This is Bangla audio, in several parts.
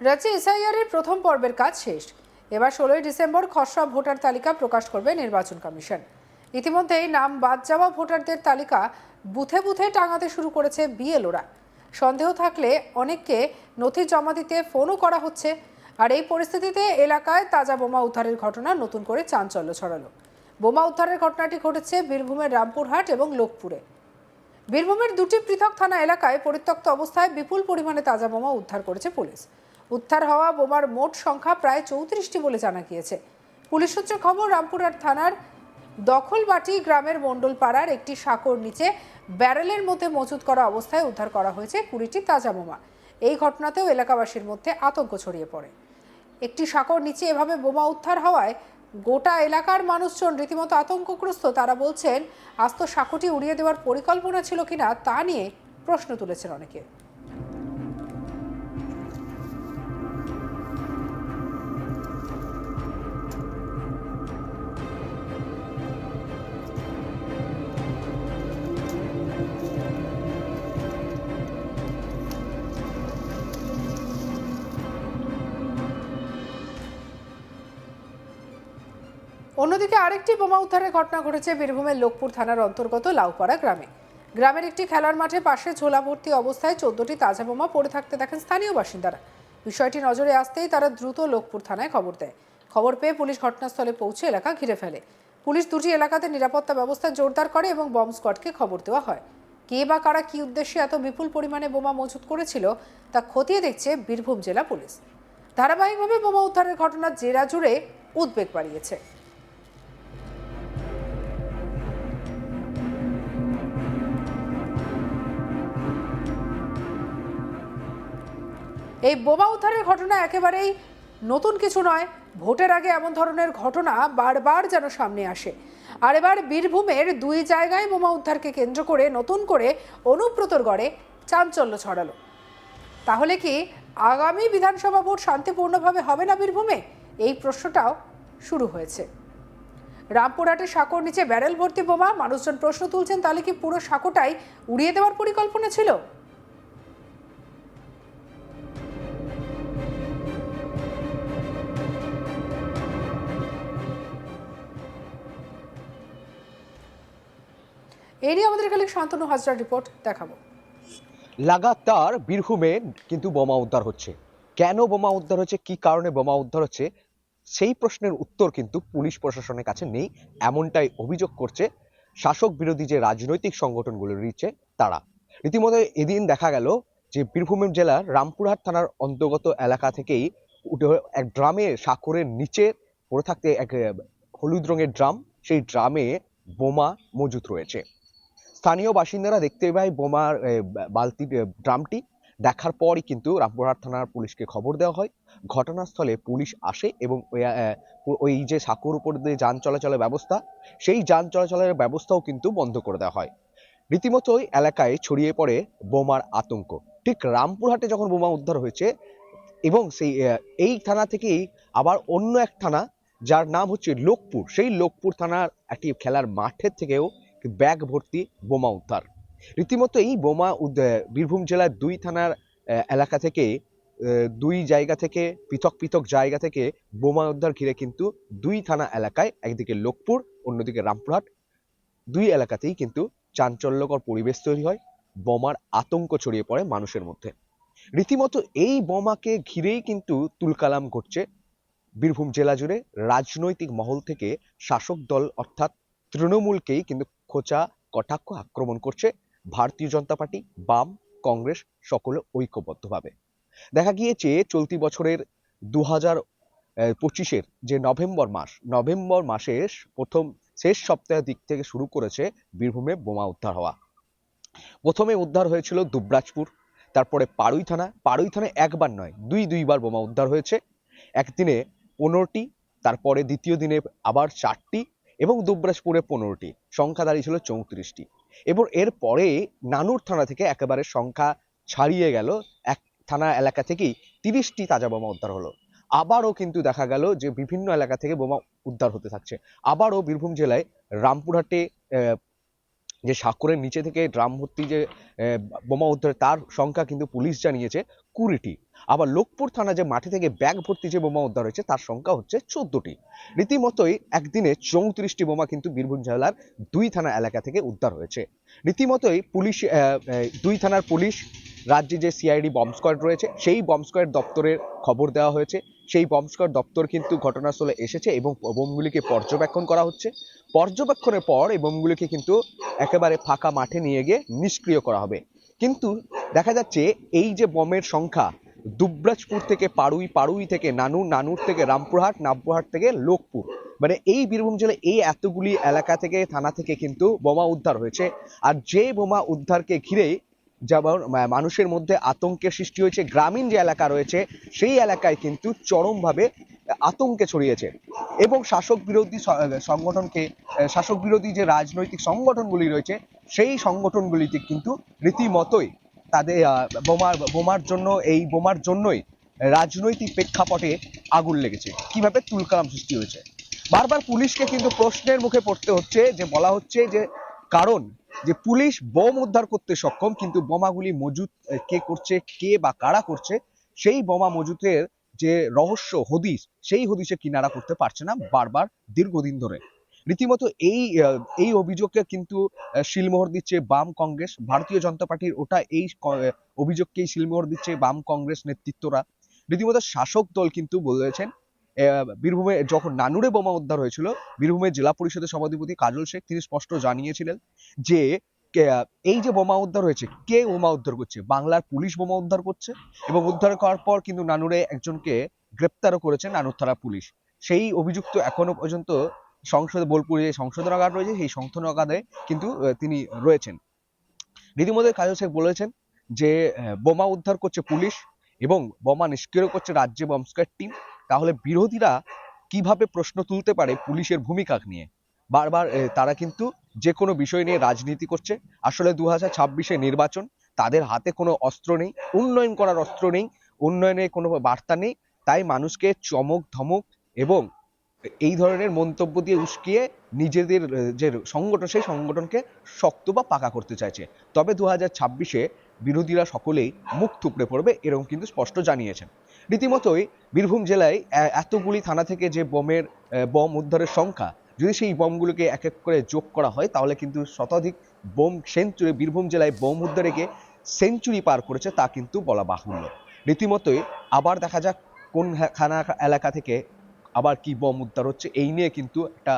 রাজ্যে এসআইআর এর প্রথম পর্বের কাজ শেষ। এবার 16ই ডিসেম্বর খসড়া ভোটার তালিকা প্রকাশ করবে নির্বাচন কমিশন। ইতিমধ্যেই নাম বাদ যাওয়া ভোটারদের তালিকা বুথে বুথে টাঙাতে শুরু করেছে বিএলওরা। সন্দেহ থাকলে অনেককে নথি জমা দিতে ফোনও করা হচ্ছে। আর এই পরিস্থিতিতে এলাকায় তাজা বোমা উদ্ধারের ঘটনা নতুন করে চাঞ্চল্য ছড়ালো। বোমা উদ্ধারের ঘটনাটি ঘটেছে বীরভূমের রামপুরহাট এবং লোকপুরে। বীরভূমের দুটি পৃথক থানা এলাকায় পরিত্যক্ত অবস্থায় বিপুল পরিমাণে তাজা বোমা উদ্ধার করেছে পুলিশ। উদ্ধার হওয়া বোমার মোট সংখ্যা প্রায় 34টি বলে জানা গিয়েছে। পুলিশ সূত্রে খবর, রামপুরহাট থানার দখলবাটি গ্রামের মণ্ডলপাড়ার একটি সাঁকোর নিচে ব্যারেলের মধ্যে মজুত করা অবস্থায় উদ্ধার করা হয়েছে 20টি তাজা বোমা। এই ঘটনাতেও এলাকাবাসীর মধ্যে আতঙ্ক ছড়িয়ে পড়ে। একটি সাঁকোর নিচে এভাবে বোমা উদ্ধার হওয়ায় গোটা এলাকার মানুষজন রীতিমতো আতঙ্কগ্রস্ত। তারা বলছেন, আস্ত সাঁকোটি উড়িয়ে দেওয়ার পরিকল্পনা ছিল কিনা তা নিয়ে প্রশ্ন তুলেছেন অনেকে। অন্যদিকে আরেকটি বোমা উদ্ধারের ঘটনা ঘটেছে বীরভূমের লোকপুর থানার অন্তর্গত লাউপাড়া গ্রামে। গ্রামের একটি খেলার মাঠে পাশে ঝোলা ভর্তি অবস্থায় 14টি তাজা বোমা পড়ে থাকতে দেখেন স্থানীয় বাসিন্দারা। বিষয়টি নজরে আসতেই তারা দ্রুত লোকপুর থানায় খবর দেয়। খবর পেয়ে পুলিশ ঘটনাস্থলে পৌঁছে এলাকা ঘিরে ফেলে। পুলিশ দুটি এলাকাতে নিরাপত্তা ব্যবস্থা জোরদার করে এবং বম্ব স্কোয়াডকে খবর দেওয়া হয়। কে বা কারা কি উদ্দেশ্যে এত বিপুল পরিমাণে বোমা মজুত করেছিল তা খতিয়ে দেখছে বীরভূম জেলা পুলিশ। ধারাবাহিকভাবে বোমা উদ্ধারের ঘটনা জেলা জুড়ে উদ্বেগ বাড়িয়েছে। এই বোমা উদ্ধারের ঘটনা একেবারেই নতুন কিছু নয়। ভোটের আগে এমন ধরনের ঘটনা বারবার যেন সামনে আসে। আর এবার বীরভূমের দুই জায়গায় বোমা উদ্ধারকে কেন্দ্র করে নতুন করে অনুব্রতর গড়ে চাঞ্চল্য ছড়ালো। তাহলে কি আগামী বিধানসভা ভোট শান্তিপূর্ণভাবে হবে না বীরভূমে? এই প্রশ্নটাও শুরু হয়েছে। রামপুরহাটের সাঁকোর নিচে ব্যারেল ভর্তি বোমা, মানুষজন প্রশ্ন তুলছেন, তাহলে কি পুরো সাঁকোটাই উড়িয়ে দেওয়ার পরিকল্পনা ছিল? এই নিয়ে আমাদের এখানে শান্তনু হাজরার রিপোর্ট দেখাবো। লাগাতার বীরভূমে কিন্তু বোমা উদ্ধার হচ্ছে। কেন বোমা উদ্ধার হচ্ছে, কি কারণে বোমা উদ্ধার হচ্ছে, সেই প্রশ্নের উত্তর কিন্তু পুলিশ প্রশাসনের কাছে নেই, এমনটাই অভিযোগ করছে শাসক বিরোধী যে রাজনৈতিক সংগঠনগুলো রয়েছে তারা। রীতিমতো এদিন দেখা গেল যে বীরভূম জেলার রামপুরহাট থানার অন্তর্গত এলাকা থেকেই উঠে এক ড্রামে সাঁকোরের নিচে পড়ে থাকতে এক হলুদ রঙের ড্রাম, সেই ড্রামে বোমা মজুত রয়েছে। স্থানীয় বাসিন্দারা দেখতে পায় বোমার বালতি ড্রামটি। দেখার পরই কিন্তু রামপুরহাট থানার পুলিশকে খবর দেওয়া হয়। ঘটনাস্থলে পুলিশ আসে এবং ওই যে সাঁকোর উপর দিয়ে যান চলাচলের ব্যবস্থা, সেই যান চলাচলের ব্যবস্থাও কিন্তু বন্ধ করে দেওয়া হয়। রীতিমতোই এলাকায় ছড়িয়ে পড়ে বোমার আতঙ্ক। ঠিক রামপুরহাটে যখন বোমা উদ্ধার হয়েছে এবং এই থানা থেকেই আবার অন্য এক থানা, যার নাম হচ্ছে লোকপুর, সেই লোকপুর থানার একটি খেলার মাঠের থেকেও ব্যাগ ভর্তি বোমা উদ্ধার। রীতিমতো এই বোমা বীরভূম জেলার দুই থানার এলাকা থেকে, দুই জায়গা থেকে, পৃথক পৃথক জায়গা থেকে বোমা উদ্ধার ঘিরে কিন্তু দুই থানা এলাকায়, একদিকে লোকপুর অন্যদিকে রামপুরহাট, দুই এলাকাতেই কিন্তু চাঞ্চল্যকর পরিবেশ তৈরি হয়। বোমার আতঙ্ক ছড়িয়ে পড়ে মানুষের মধ্যে। রীতিমতো এই বোমাকে ঘিরেই কিন্তু তুলকালাম ঘটছে বীরভূম জেলা জুড়ে। রাজনৈতিক মহল থেকে শাসক দল অর্থাৎ তৃণমূলকেই কিন্তু খোঁচা কটাক্ষ আক্রমণ করছে ভারতীয় জনতা পার্টি, বাম, কংগ্রেস সকলে ঐক্যবদ্ধভাবে। দেখা গিয়েছে চলতি বছরের 2025-এর যে নভেম্বর মাসের প্রথম শেষ সপ্তাহের দিক থেকে শুরু করেছে বীরভূমে বোমা উদ্ধার হওয়া। প্রথমে উদ্ধার হয়েছিল দুবরাজপুর, তারপরে পাড়ুই থানায় একবার নয় দুইবার বোমা উদ্ধার হয়েছে। একদিনে 15টি, তারপরে দ্বিতীয় দিনে আবার 4টি এবং দুবরাজপুরে 15টি, সংখ্যা দাঁড়িয়েছিল 34টি। এবং এরপরে নানুর থানা থেকে একেবারে সংখ্যা ছাড়িয়ে গেল, এক থানা এলাকা থেকেই 30টি তাজা বোমা উদ্ধার হলো। আবারও কিন্তু দেখা গেল যে বিভিন্ন এলাকা থেকে বোমা উদ্ধার হতে থাকছে। আবারও বীরভূম জেলায় রামপুরহাটে যে সাঁকোরের নিচে থেকে ড্রাম ভর্তি যে বোমা উদ্ধার, তার সংখ্যা কিন্তু পুলিশ জানিয়েছে 20টি। আবার লোকপুর থানা যে মাঠে থেকে ব্যাগ ভর্তি যে বোমা উদ্ধার হয়েছে তার সংখ্যা হচ্ছে 14টি। রীতিমতোই একদিনে 34টি বোমা কিন্তু বীরভূম জেলার 2 থানা এলাকা থেকে উদ্ধার হয়েছে। রীতিমতোই পুলিশ 2 থানার পুলিশ, রাজ্যে যে সিআইডি বম্ব স্কোয়াড রয়েছে সেই বম্ব স্কোয়াড দপ্তরের খবর দেওয়া হয়েছে। সেই বম্ব স্কোয়াড দপ্তর কিন্তু ঘটনাস্থলে এসেছে এবং বোমগুলিকে পর্যবেক্ষণ করা হচ্ছে। পর্যবেক্ষণের পর এই বোমগুলিকে কিন্তু একেবারে ফাঁকা মাঠে নিয়ে গিয়ে নিষ্ক্রিয় করা হবে। কিন্তু দেখা যাচ্ছে এই যে বমের সংখ্যা, দুবরাজপুর থেকে পাড়ুই, পাড়ুই থেকে নানুর, নানুর থেকে রামপুরহাট, রামপুরহাট থেকে লোকপুর, মানে এই বীরভূম জেলায় এই এতগুলি এলাকা থেকে, থানা থেকে কিন্তু বোমা উদ্ধার হয়েছে। আর যে বোমা উদ্ধারকে ঘিরেই যেমন মানুষের মধ্যে আতঙ্কের সৃষ্টি হয়েছে, গ্রামীণ যে এলাকা রয়েছে সেই এলাকায় কিন্তু চরমভাবে আতঙ্কে ছড়িয়েছে এবং শাসক বিরোধী সংগঠনকে, শাসক বিরোধী যে রাজনৈতিক সংগঠনগুলি রয়েছে সেই সংগঠনগুলিতে কিন্তু রীতিমতোই তাদের এই বোমার জন্যই রাজনৈতিক প্রেক্ষাপটে আগুন লেগেছে। কিভাবে তুলকালাম সৃষ্টি হয়েছে, বারবার পুলিশকে কিন্তু প্রশ্নের মুখে পড়তে হচ্ছে, যে বলা হচ্ছে যে কারণ যে পুলিশ বোম উদ্ধার করতে সক্ষম কিন্তু বোমাগুলি মজুত কে করছে, কে বা কারা করছে, সেই বোমা মজুতের যে রহস্য হদিশ, সেই হদিশে কিনারা করতে পারছে না বারবার দীর্ঘদিন ধরে। রীতিমতো এই অভিযোগকে কিন্তু শিলমোহর দিচ্ছে বাম কংগ্রেস, ভারতীয় জনতা পার্টির ওটা এই অভিযোগকেই শিলমোহর দিচ্ছে বাম কংগ্রেস নেতৃত্বরা। রীতিমতো শাসক দল কিন্তু বলেছেন, বীরভূমে যখন নানুরে বোমা উদ্ধার হয়েছিল, বীরভূমের জেলা পরিষদের সভাধিপতি কাজল শেখ তিনি স্পষ্ট জানিয়েছিলেন যে এই যে বোমা উদ্ধার হয়েছে, কে বোমা উদ্ধার করছে, বাংলার পুলিশ বোমা উদ্ধার করছে। এবং উদ্ধার করার পর কিন্তু নানুরে একজনকে গ্রেপ্তারও করেছে নানুর থানা পুলিশ। সেই অভিযুক্ত এখনো পর্যন্ত সংসদে, বোলপুরে সংশোধনাগার রয়েছে সেই সংশোধনাগারে কিন্তু তিনি রয়েছেন। রীতিমতো কাজল শেখ বলেছেন যে বোমা উদ্ধার করছে পুলিশ এবং বোমা নিষ্ক্রিয় করছে রাজ্য বম্ব স্কোয়াড টিম। তাহলে বিরোধীরা কিভাবে প্রশ্ন তুলতে পারে পুলিশের ভূমিকা নিয়ে? বারবার তারা কিন্তু যে কোনো বিষয় নিয়ে রাজনীতি করছে। আসলে 2026-এ নির্বাচন, তাদের হাতে কোনো অস্ত্র নেই, উন্নয়ন করার অস্ত্র নেই, উন্নয়নের কোনো বার্তা নেই। তাই মানুষকে চমক ধমক এবং এই ধরনের মন্তব্য দিয়ে উস্কিয়ে নিজেদের যে সংগঠন সেই সংগঠনকে শক্ত বা পাকা করতে চাইছে। তবে 2026-এ বিরোধীরা সকলেই মুখ থুবড়ে পড়বে এরকম কিন্তু স্পষ্ট জানিয়েছেন। রীতিমতোই বীরভূম জেলায় এতগুলি থানা থেকে যে বম উদ্ধারের সংখ্যা, যদি সেই বমগুলোকে এক এক করে যোগ করা হয় তাহলে কিন্তু শতাধিক বোম সেঞ্চুরি বীরভূম জেলায় বোম উদ্ধারে গিয়ে সেঞ্চুরি পার করেছে তা কিন্তু বলা বাহুল্য। রীতিমতোই আবার দেখা যাক কোন থানা এলাকা থেকে আবার কি বোম উদ্ধার হচ্ছে, এই নিয়ে কিন্তু একটা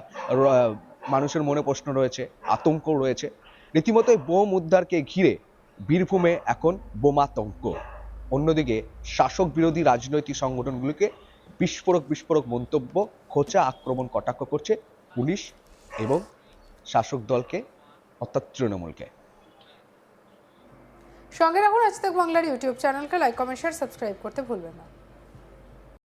মানুষের মনে প্রশ্ন রয়েছে, আতঙ্ক রয়েছে। রীতিমতোই বোম উদ্ধারকে ঘিরে বীরভূমে এখন বোমাতঙ্ক। অন্যদিকে শাসক বিরোধী রাজনৈতিক সংগঠনগুলিকে বিস্ফোরক মন্তব্য, খোঁচা আক্রমণ কটাক্ষ করছে পুলিশ এবং শাসক দলকে অর্থাৎ তৃণমূলকে। সঙ্গে রাখুন আজ তাক বাংলার ইউটিউব চ্যানেলকে লাইক, কমেন্ট, শেয়ার, সাবস্ক্রাইব করতে ভুলবেন না।